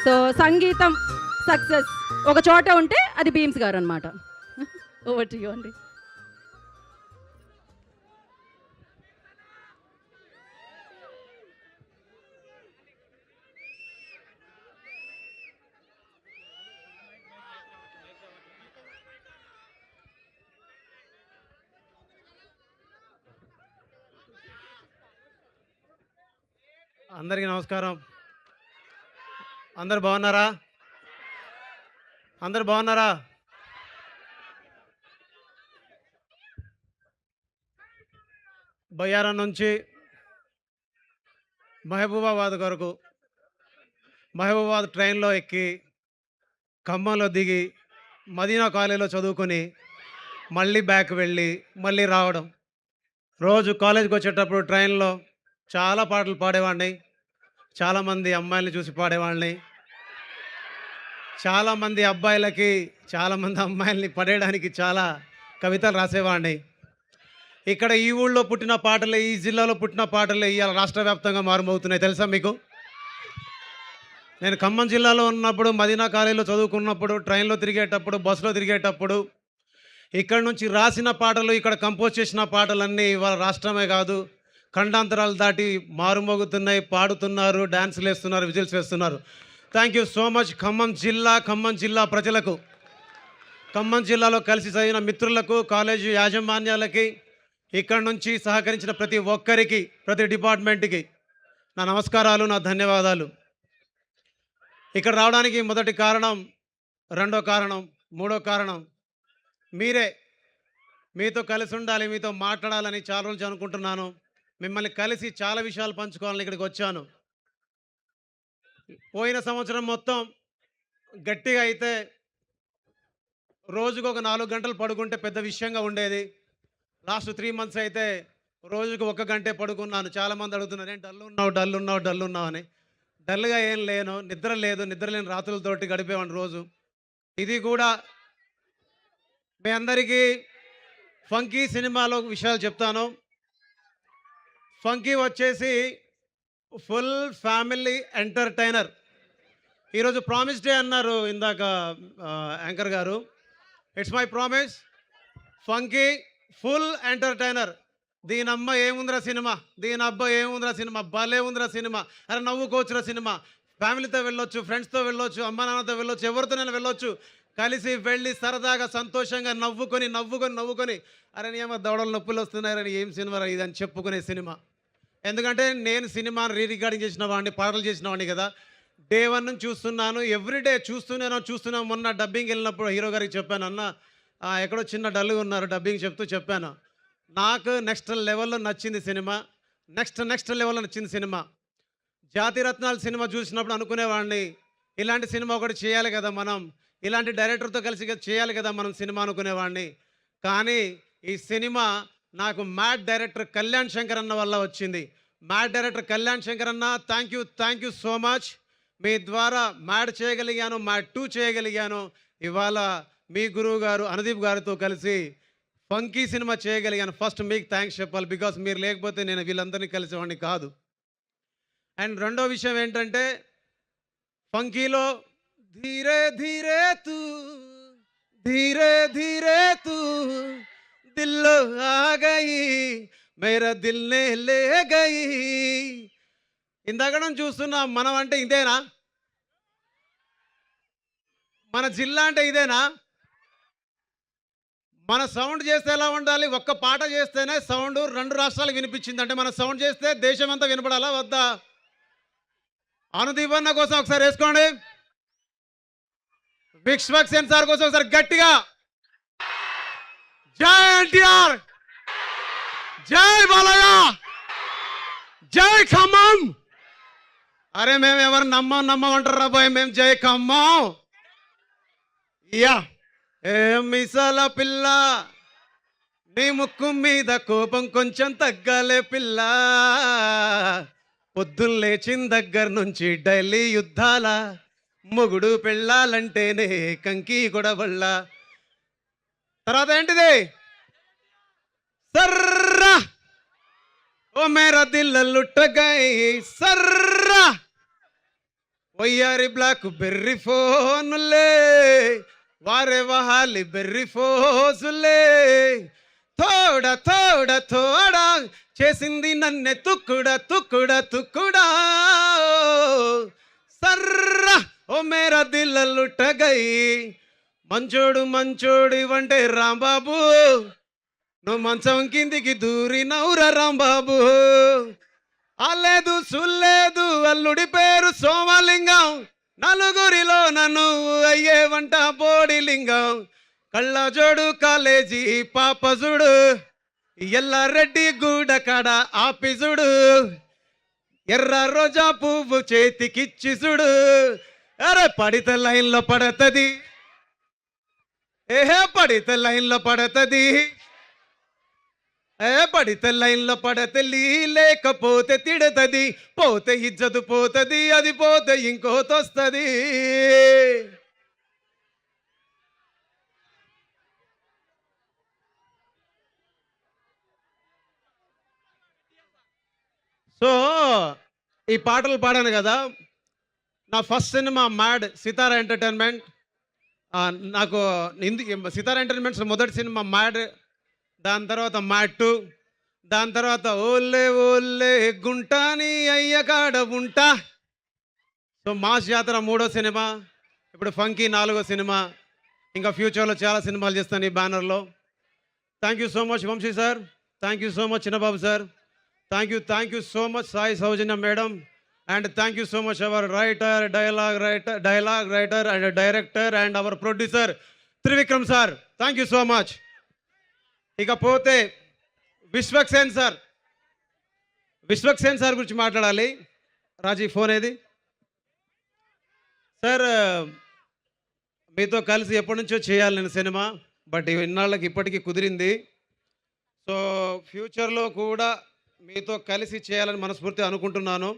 So సంగీతం success ఒక చోట ఉంటే అది భీమ్స్ గారు అనమాట. ఓవర్ టు యు అండి. అందరికీ నమస్కారం. అందరు బాగున్నారా? అందరు బాగున్నారా? బయ్యారం నుంచి మహబూబాబాద్ వరకు మహబూబాబాద్ ట్రైన్లో ఎక్కి ఖమ్మంలో దిగి మదీనా కాలేజీలో చదువుకొని మళ్ళీ బ్యాక్ వెళ్ళి మళ్ళీ రావడం. రోజు కాలేజీకి వచ్చేటప్పుడు ట్రైన్లో చాలా పాటలు పాడేవాడిని. చాలామంది అమ్మాయిల్ని చూసి పాడేవాడిని. చాలామంది అబ్బాయిలకి చాలామంది అమ్మాయిల్ని పడేయడానికి చాలా కవితలు రాసేవాడిని. ఇక్కడ ఈ ఊళ్ళో పుట్టిన పాటలే, ఈ జిల్లాలో పుట్టిన పాటలే ఇవాళ రాష్ట్ర వ్యాప్తంగా మారుమవుతున్నాయి. తెలుసా మీకు? నేను ఖమ్మం జిల్లాలో ఉన్నప్పుడు మదీనా కాలేజీలో చదువుకున్నప్పుడు ట్రైన్లో తిరిగేటప్పుడు బస్సులో తిరిగేటప్పుడు ఇక్కడ నుంచి రాసిన పాటలు, ఇక్కడ కంపోజ్ చేసిన పాటలన్నీ ఇవాళ రాష్ట్రమే కాదు ఖండాంతరాలు దాటి మారుమోగుతున్నాయి. పాడుతున్నారు, డ్యాన్సులు వేస్తున్నారు, విజిల్స్ వేస్తున్నారు. Thank you so much Khammam జిల్లా ప్రజలకు, ఖమ్మం జిల్లాలో కలిసి చదివిన మిత్రులకు, కాలేజీ యాజమాన్యాలకి, ఇక్కడ నుంచి సహకరించిన ప్రతి ఒక్కరికి, ప్రతి డిపార్ట్మెంట్కి నా నమస్కారాలు, నా ధన్యవాదాలు. ఇక్కడ రావడానికి మొదటి కారణం, రెండో కారణం, మూడో కారణం మీరే. మీతో కలిసి ఉండాలి, మీతో మాట్లాడాలని చాలా రోజులు అనుకుంటున్నాను. మిమ్మల్ని కలిసి చాలా విషయాలు పంచుకోవాలని ఇక్కడికి వచ్చాను. పోయిన సంవత్సరం మొత్తం గట్టిగా అయితే రోజుకు ఒక 4 గంటలు పడుకుంటే పెద్ద విషయంగా ఉండేది. లాస్ట్ 3 మంత్స్ అయితే రోజుకు 1 గంటే పడుకున్నాను. చాలామంది అడుగుతున్నారు, ఏం డల్ ఉన్నావు అని. డల్గా ఏం లేను, నిద్ర లేని రాత్రులతోటి గడిపేవాడిని రోజు. ఇది కూడా మీ అందరికీ ఫంకీ సినిమాలో విషయాలు చెప్తాను. ఫంకీ వచ్చేసి ఫుల్ ఫ్యామిలీ ఎంటర్టైనర్. ఈరోజు ప్రామిస్ డే అన్నారు ఇందాక యాంకర్ గారు. It's my promise, funky full entertainer. దీని అమ్మ ఏముందిరా సినిమా, దీని అబ్బా ఏముందిరా సినిమా, భలే ఉందిరా సినిమా, అరే నవ్వుకోవచ్చురా సినిమా. ఫ్యామిలీతో వెళ్ళొచ్చు, ఫ్రెండ్స్తో వెళ్ళొచ్చు, అమ్మ నాన్నతో వెళ్ళొచ్చు, ఎవరితోనైనా వెళ్ళొచ్చు. కలిసి వెళ్ళి సరదాగా సంతోషంగా నవ్వుకొని అరే ఏమో దవడలు నొప్పులు వస్తున్నారని, ఏం సినిమా ఇది అని చెప్పుకునే సినిమా. ఎందుకంటే నేను సినిమాను రికార్డింగ్ చేసిన వాడిని, పాటలు చేసిన వాడిని కదా. డే 1 నుంచి చూస్తున్నాను, ఎవ్రీడే చూస్తున్నాను. మొన్న డబ్బింగ్ వెళ్ళినప్పుడు హీరో గారికి చెప్పాను, అన్న ఎక్కడో చిన్న డల్గా ఉన్నారు, డబ్బింగ్ చెప్పాను. నాకు నెక్స్ట్ లెవెల్లో నచ్చింది సినిమా. జాతిరత్నాలు సినిమా చూసినప్పుడు అనుకునేవాడిని, ఇలాంటి సినిమా ఒకటి చేయాలి కదా మనం, ఇలాంటి డైరెక్టర్తో కలిసి చేయాలి కదా మనం సినిమా అనుకునేవాడిని. కానీ ఈ సినిమా నాకు మ్యాడ్ డైరెక్టర్ కళ్యాణ్ శంకర్ అన్న వల్ల వచ్చింది. మ్యాడ్ డైరెక్టర్ కళ్యాణ్ శంకర్ అన్న, థ్యాంక్ యూ సో మచ్. మీ ద్వారా మ్యాడ్ చేయగలిగాను, మ్యాడ్ 2 చేయగలిగాను. ఇవాళ మీ గురువు గారు అనుదీప్ గారితో కలిసి ఫంకీ సినిమా చేయగలిగాను. ఫస్ట్ మీకు థ్యాంక్స్ చెప్పాలి, బికాస్ మీరు లేకపోతే నేను వీళ్ళందరినీ కలిసేవాడిని కాదు. అండ్ రెండో విషయం ఏంటంటే, ఫంకీలో ధీరే ధీరే తూ దిల్లో ఆ గయి మేరా దిల్నే లే గయి. ఇందాక చూస్తున్నా, మనం అంటే ఇదేనా? మన జిల్లా అంటే ఇదేనా? మన సౌండ్ చేస్తే ఎలా ఉండాలి? ఒక్క పాట చేస్తేనే సౌండ్ 2 రాష్ట్రాలకు వినిపించింది అంటే మన సౌండ్ చేస్తే దేశం అంతా వినపడాలా వద్దా? అనుదీప్ అన్న కోసం ఒకసారి వేసుకోండి, విశ్వక్ సెన్సార్ కోసం ఒకసారి గట్టిగా జై ఎన్టీఆర్, జై బాలయ్య, జై ఖమ్మం. అరే మేము ఎవరు నమ్మంటారా బాయ్, మేము జై ఖమ్మం. యా ఏ మిసాల పిల్ల, నీ ముక్కు మీద కోపం కొంచెం తగ్గాలే పిల్ల. పొద్దున్న లేచిన దగ్గర నుంచి డైలీ యుద్ధాల, మొగుడు పెళ్ళాలంటేనే కంకి గొడవళ్ళ. తర్వాత ఏంటిది? सर्रा ओ मेरा दिल लुट गई सर्रा వయ్యారి బ్లాక్ బెర్రీ ఫోనులే వారే వహాలి బెర్రీ ఫోజులే తోడ తోడ తోడ చేసింది నన్నే తుక్కుడా తుక్కుడా తుక్కుడా సర్రా ఓ మేరా దిల్ లుట్ట గై మంచోడు మంచోడు వంటే రాంబాబు నువ్వు మంచం కిందికి దూరినవురా రాంబాబు అల్లేదు సుల్లేదు అల్లుడి పేరు సోమలింగం నలుగురిలో నన్ను అయ్యే వంట బోడిలింగం కళ్ళజోడు కాలేజీ పాపజుడు ఎల్లారెడ్డి గూడ కాడ ఆపిజుడు ఎర్ర రోజా పువ్వు చేతికిచ్చి చూడు అరే పడితే లైన్లో పడతది ఏహే పడితే లైన్లో పడతది పడితే లైన్లో పడతలి లేకపోతే తిడతది పోతే ఇజ్జతు పోతది అది పోతే ఇంకోతొస్తుంది సో ఈ పాటలు పాడాను కదా నా ఫస్ట్ సినిమా మ్యాడ్ సితారా ఎంటర్టైన్మెంట్ నాకు సితారా ఎంటర్టైన్మెంట్స్ మొదటి సినిమా మ్యాడ్ దాని తర్వాత మ్యాడ్ 2 దాని తర్వాత ఓల్లే ఓల్లే గుంటాని అయ్యకాడ ఉంటా సో మాస్ జాతర 3వ సినిమా ఇప్పుడు ఫంకీ 4వ సినిమా ఇంకా ఫ్యూచర్లో చాలా సినిమాలు చేస్తాను ఈ బ్యానర్లో thank you so much Vamsi sir thank you so much Chinnababu sir thank you so much Sai Soujanya madam and thank you so much our writer dialogue writer and director and our producer Trivikram sir thank you so much ఇకపోతే Vishwaksen sir గురించి మాట్లాడాలి రాజీ phone ఏది sir మీతో కలిసి ఎప్పటి నుంచో చేయాలి నేను సినిమా బట్ ఇన్నాళ్ళకి ఇప్పటికీ కుదిరింది సో ఫ్యూచర్లో కూడా మీతో కలిసి చేయాలని మనస్ఫూర్తిగా అనుకుంటున్నాను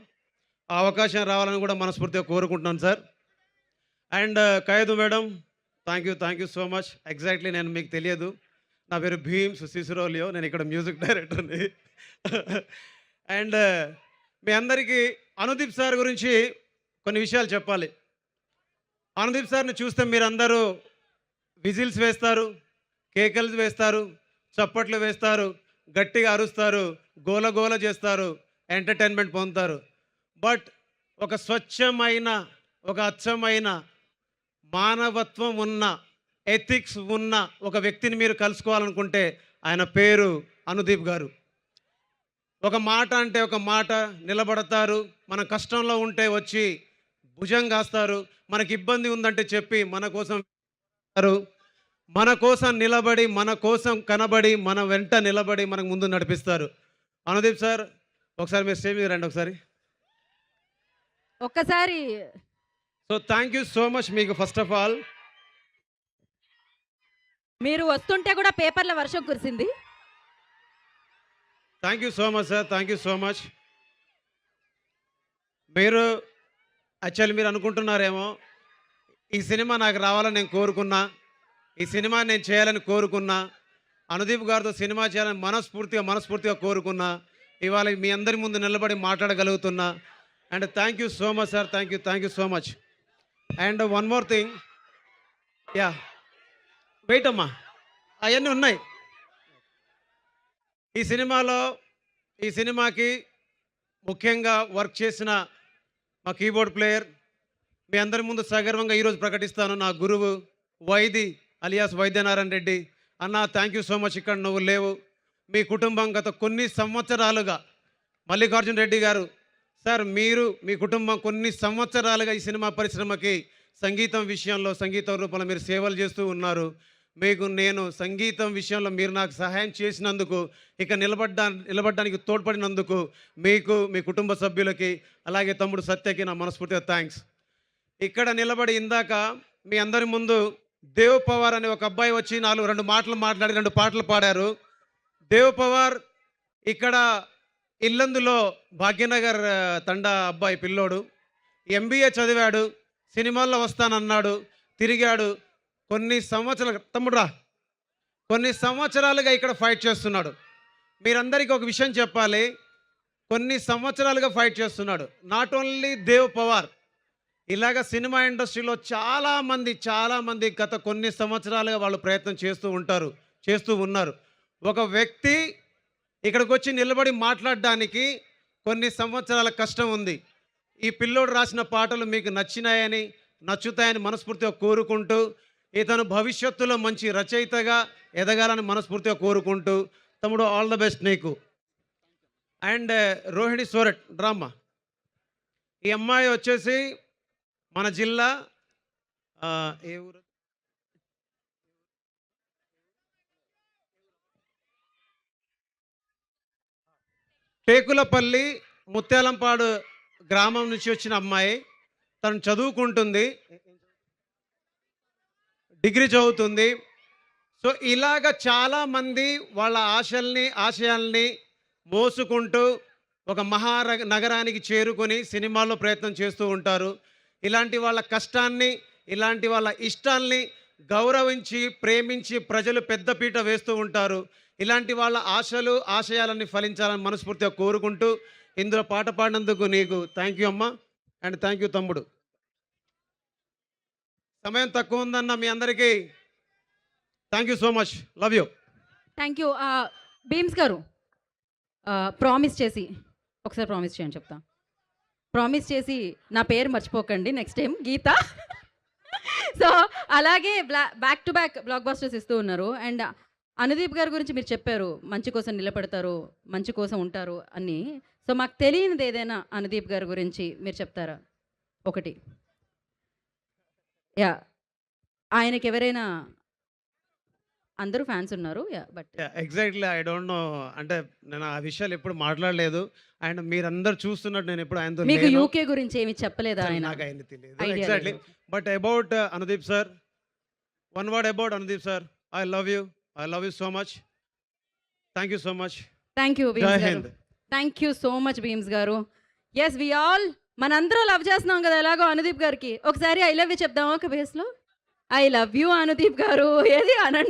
ఆ అవకాశం రావాలని కూడా మనస్ఫూర్తిగా కోరుకుంటున్నాను సార్ అండ్ ఖైదు madam thank you so much exactly నేను మీకు తెలియదు నా పేరు భీమ్స్ సిసిరోలియో నేను ఇక్కడ మ్యూజిక్ డైరెక్టర్ని అండ్ మీ అందరికీ అనుదీప్ సార్ గురించి కొన్ని విషయాలు చెప్పాలి అనుదీప్ సార్ని చూస్తే మీరందరూ విజిల్స్ వేస్తారు కేకలు వేస్తారు చప్పట్లు వేస్తారు గట్టిగా అరుస్తారు గోల గోల చేస్తారు ఎంటర్టైన్మెంట్ పొందుతారు బట్ ఒక స్వచ్ఛమైన ఒక అచ్చమైన మానవత్వం ఉన్న ఎథిక్స్ ఉన్న ఒక వ్యక్తిని మీరు కలుసుకోవాలనుకుంటే ఆయన పేరు అనుదీప్ గారు ఒక మాట అంటే ఒక మాట నిలబడతారు మన కష్టంలో ఉంటే వచ్చి భుజం కాస్తారు మనకి ఇబ్బంది ఉందంటే చెప్పి మన కోసం నిలబడి మన కోసం కనబడి మన వెంట నిలబడి మనకు ముందు నడిపిస్తారు అనుదీప్ సార్ ఒకసారి మీరు స్టేజ్ మీద రండి ఒక్కసారి so thank you so much మీకు ఫస్ట్ ఆఫ్ ఆల్ మీరు వస్తుంటే కూడా పేపర్ల వర్షం కురిసింది thank you so much sir thank you so much మీరు యాక్చువల్లీ మీరు అనుకుంటున్నారేమో ఈ సినిమా నాకు రావాలని నేను కోరుకున్నా ఈ సినిమా నేను చేయాలని కోరుకున్నా అనుదీప్ గారితో సినిమా చేయాలని మనస్ఫూర్తిగా కోరుకున్నా ఇవాళ మీ అందరి ముందు నిలబడి మాట్లాడగలుగుతున్నా and thank you so much sir thank you so much and one more thing yeah wait అమ్మా అవన్నీ ఉన్నాయి ఈ సినిమాకి ముఖ్యంగా వర్క్ చేసిన మా కీబోర్డ్ ప్లేయర్ మీ అందరి ముందు సగర్వంగా ఈరోజు ప్రకటిస్తాను నా గురువు వైది అలియాస్ వైద్యనారాయణ రెడ్డి అన్న థ్యాంక్ యూ సో మచ్ ఇక్కడ నువ్వు లేవు మీ కుటుంబం గత కొన్ని సంవత్సరాలుగా మల్లికార్జున రెడ్డి గారు సార్ మీరు మీ కుటుంబం కొన్ని సంవత్సరాలుగా ఈ సినిమా పరిశ్రమకి సంగీతం విషయంలో సంగీతం రూపంలో మీరు సేవలు చేస్తూ ఉన్నారు మీకు నేను సంగీతం విషయంలో మీరు నాకు సహాయం చేసినందుకు ఇక నిలబడడానికి తోడ్పడినందుకు మీకు మీ కుటుంబ సభ్యులకి అలాగే తమ్ముడు సత్యకి నా మనస్ఫూర్తిగా థ్యాంక్స్ ఇక్కడ నిలబడి ఇందాక మీ అందరి ముందు దేవ్ పవార్ అనే ఒక అబ్బాయి వచ్చి 2 మాటలు మాట్లాడి 2 పాటలు పాడారు దేవ్ పవార్ ఇక్కడ ఇల్లందులో భాగ్యనగర్ తండా అబ్బాయి పిల్లోడు ఎంబీఏ చదివాడు సినిమాల్లో వస్తానన్నాడు తిరిగాడు కొన్ని సంవత్సరాలుగా ఇక్కడ ఫైట్ చేస్తున్నాడు మీరందరికీ ఒక విషయం చెప్పాలి కొన్ని సంవత్సరాలుగా ఫైట్ చేస్తున్నాడు నాట్ ఓన్లీ దేవ్ పవార్ ఇలాగ సినిమా ఇండస్ట్రీలో చాలామంది గత కొన్ని సంవత్సరాలుగా వాళ్ళు ప్రయత్నం చేస్తూ ఉన్నారు. ఒక వ్యక్తి ఇక్కడికి వచ్చి నిలబడి మాట్లాడడానికి కొన్ని సంవత్సరాల కష్టం ఉంది. ఈ పిల్లోడు రాసిన పాటలు మీకు నచ్చుతాయని మనస్ఫూర్తిగా కోరుకుంటూ, ఇతను భవిష్యత్తులో మంచి రచయితగా ఎదగాలని మనస్ఫూర్తిగా కోరుకుంటూ, తమ్ముడు ఆల్ ద బెస్ట్ నీకు. అండ్ రోహిణి సోరెట్ డ్రామా. ఈ అమ్మాయి వచ్చేసి మన జిల్లా ఏ ఊరు? టేకులపల్లి ముత్యాలంపాడు గ్రామం నుంచి వచ్చిన అమ్మాయి. తను చదువుకుంటుంది, డిగ్రీ చదువుతుంది. సో ఇలాగ చాలామంది వాళ్ళ ఆశయాల్ని మోసుకుంటూ ఒక నగరానికి చేరుకొని సినిమాల్లో ప్రయత్నం చేస్తూ ఉంటారు. ఇలాంటి వాళ్ళ కష్టాన్ని, ఇలాంటి వాళ్ళ ఇష్టాల్ని గౌరవించి, ప్రేమించి ప్రజలు పెద్దపీట వేస్తూ ఉంటారు. ఇలాంటి వాళ్ళ ఆశయాలన్నీ ఫలించాలని మనస్ఫూర్తిగా కోరుకుంటూ, ఇందులో పాట పాడినందుకు నీకు థ్యాంక్ యూ అమ్మా, అండ్ థ్యాంక్ యూ తమ్ముడు. సమయం తక్కువ ఉందన్న మీ అందరికీ thank you so much, love you. Thank you. Bheems గారు ప్రామిస్ చేసి ఒకసారి ప్రామిస్ చేయండి, చెప్తా. ప్రామిస్ చేసి నా పేరు మర్చిపోకండి నెక్స్ట్ టైం, గీత. సో అలాగే back to back black busters ఇస్తూ ఉన్నారు. అండ్ అనుదీప్ గారి గురించి మీరు చెప్పారు, మంచి కోసం నిలబడతారు, మంచి కోసం ఉంటారు అని. సో మాకు తెలియనిది ఏదైనా అనుదీప్ గారి గురించి మీరు చెప్తారా? ఒకటి. యా, ఆయనకి ఎవరైనా, అందరూ ఫ్యాన్స్ ఉన్నారు, yeah, but exactly I don't know, అంటే నేను ఆ విషయాలు ఎప్పుడు మాట్లాడలేదు. అండ్ మీరందరూ చూస్తున్నట్టు నేను ఎప్పుడు ఆయనతో మీకు యూకే గురించి ఏమి చెప్పలేదా ఆయన? నాకు ఆయన తెలియదు Idea ఎగ్జాక్ట్లీ. లేదు. But about Anudeep sir, one word about Anudeep sir, I love you so much. Thank you so much. Thank you జై భీమ్స్ హింద్. గారు. Thank you so much Bheems గారు. ఎస్, వి ఆల్ మనందరూ లవ్ చేస్తున్నాం కదా ఎలాగో అనుదీప్ గారికి. ఒకసారి ఐ లవ్ యూ చెప్దామా ఒక బేస్లో? ఐ లవ్ యూ అనుదీప్ గారు, ఏది అనండి.